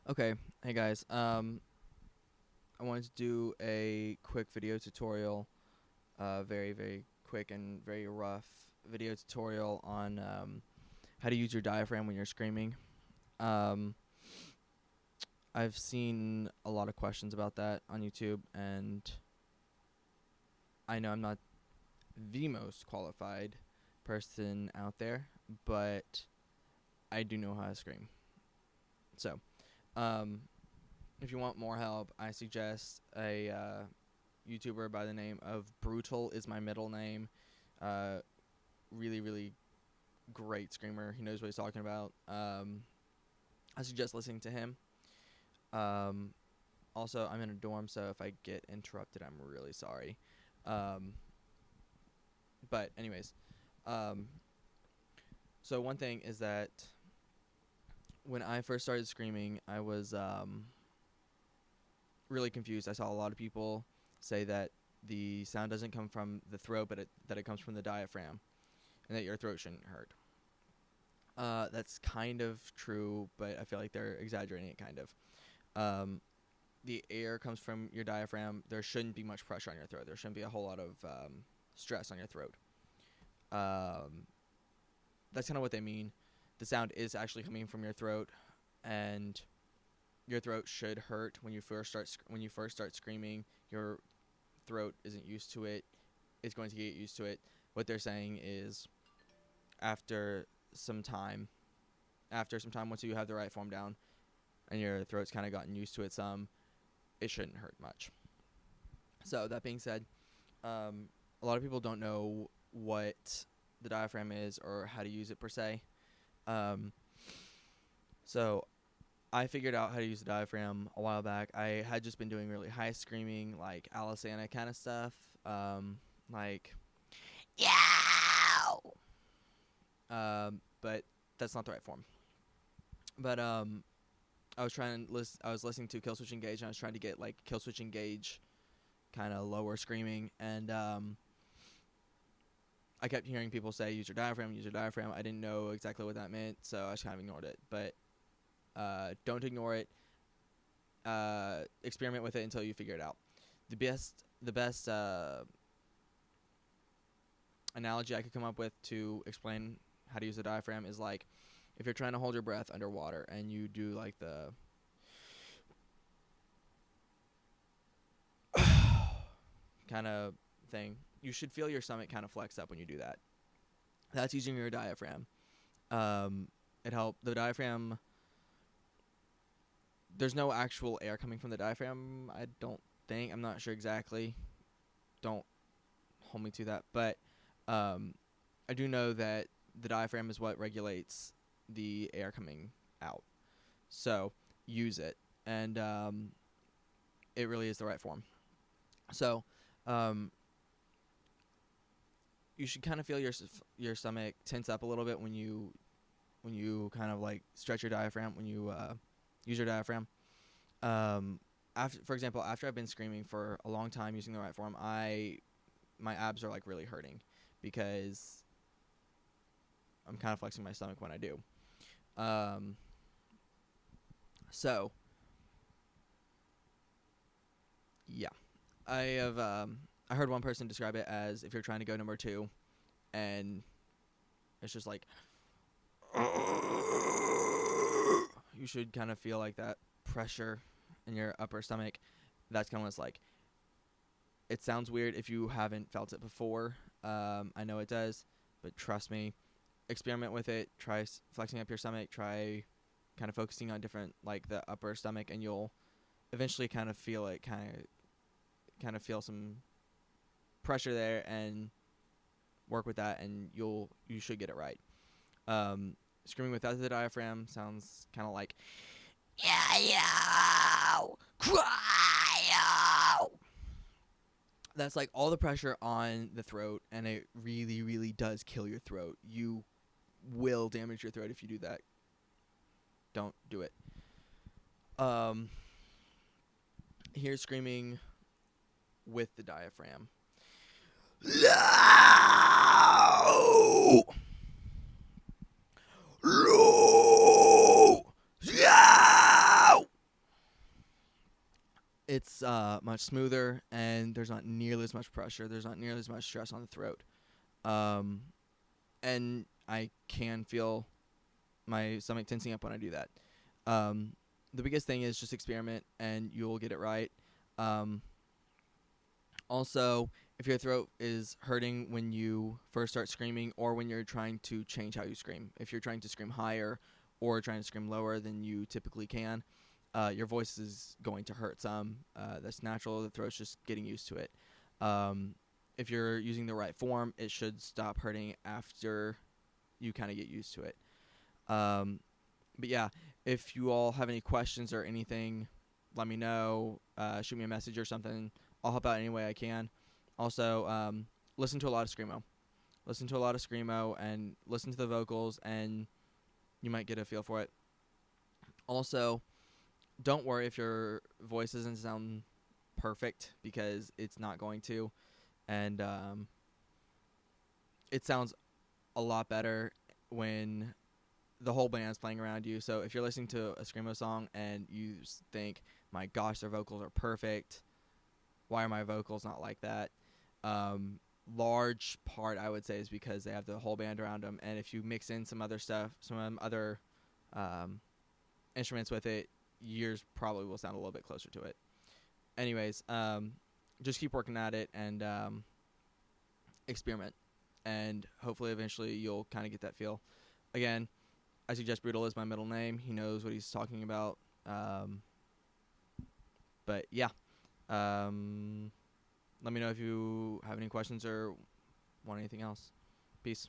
Okay, hey guys. I wanted to do a quick video tutorial, very quick and very rough video tutorial on how to use your diaphragm when you're screaming. Um, I've seen a lot of questions about that on YouTube, and I know I'm not the most qualified person out there, but I do know how to scream. So, um, if you want more help, I suggest a YouTuber by the name of Brutal is my middle name. Uh, really great screamer. He knows what he's talking about. I suggest listening to him. Um, Also, I'm in a dorm, so if I get interrupted, I'm really sorry. Um, but anyways, um, so one thing is that when I first started screaming, I was really confused. I saw a lot of people say that the sound doesn't come from the throat, but that it comes from the diaphragm, and that your throat shouldn't hurt. That's kind of true, but I feel like they're exaggerating it kind of. The air comes from your diaphragm. There shouldn't be much pressure on your throat. There shouldn't be a whole lot of stress on your throat. That's kind of what they mean. The sound is actually coming from your throat, and your throat should hurt when you first start screaming. Your throat isn't used to it. It's going to get used to it. What they're saying is after some time, once you have the right form down and your throat's kind of gotten used to it it shouldn't hurt much. So that being said, a lot of people don't know what the diaphragm is or how to use it per se. So I figured out how to use the diaphragm a while back. I had just been doing really high screaming, like Alisana kind of stuff, like yow. But that's not the right form. But I was listening to Killswitch Engage, and I was trying to get like Killswitch Engage kind of lower screaming, and I kept hearing people say use your diaphragm, use your diaphragm. I didn't know exactly what that meant, so I just kind of ignored it. But don't ignore it. Experiment with it until you figure it out. The best analogy I could come up with to explain how to use the diaphragm is like if you're trying to hold your breath underwater and you do like the kind of thing, you should feel your stomach kind of flex up when you do that. That's using your diaphragm. It helps the diaphragm. There's no actual air coming from the diaphragm, I don't think. I'm not sure exactly. Don't hold me to that. But I do know that the diaphragm is what regulates the air coming out. So use it. And it really is the right form. So you should kind of feel your stomach tense up a little bit when you kind of like stretch your diaphragm, when you use your diaphragm. For example, after I've been screaming for a long time using the right form, my abs are like really hurting because I'm kind of flexing my stomach when I do. So yeah, I heard one person describe it as if you're trying to go number 2, and it's just like you should kind of feel like that pressure in your upper stomach. That's kind of what it's like. It sounds weird if you haven't felt it before. I know it does, but trust me, experiment with it. Try flexing up your stomach. Try kind of focusing on different, like the upper stomach, and you'll eventually kind of feel it, kind of feel some pressure there, and work with that, and you should get it right. Screaming without the diaphragm sounds kind of like yeah, cry. That's like all the pressure on the throat, and it really does kill your throat. You will damage your throat if you do that. Don't do it. Here's screaming with the diaphragm. Low. Low. Yow. it's much smoother, and there's not nearly as much pressure. There's not nearly as much stress on the throat. Um, and I can feel my stomach tensing up when I do that. Um, the biggest thing is just experiment, and you'll get it right. Um, Also, if your throat is hurting when you first start screaming or when you're trying to change how you scream, if you're trying to scream higher or trying to scream lower than you typically can, your voice is going to hurt some. That's natural. The throat's just getting used to it. If you're using the right form, it should stop hurting after you kind of get used to it. Um, but yeah, if you all have any questions or anything, let me know. Shoot me a message or something. I'll help out any way I can. Also, listen to a lot of screamo. Listen to a lot of screamo and listen to the vocals, and you might get a feel for it. Also, don't worry if your voice doesn't sound perfect, because it's not going to, and it sounds a lot better when the whole band's playing around you. So if you're listening to a screamo song and you think, my gosh, their vocals are perfect, why are my vocals not like that? Large part, I would say, is because they have the whole band around them, and if you mix in some other stuff, some other instruments with it, yours probably will sound a little bit closer to it. Anyways, just keep working at it and experiment, and hopefully eventually you'll kind of get that feel. Again, I suggest Brutal is my middle name. He knows what he's talking about. But yeah. Let me know if you have any questions or want anything else. Peace.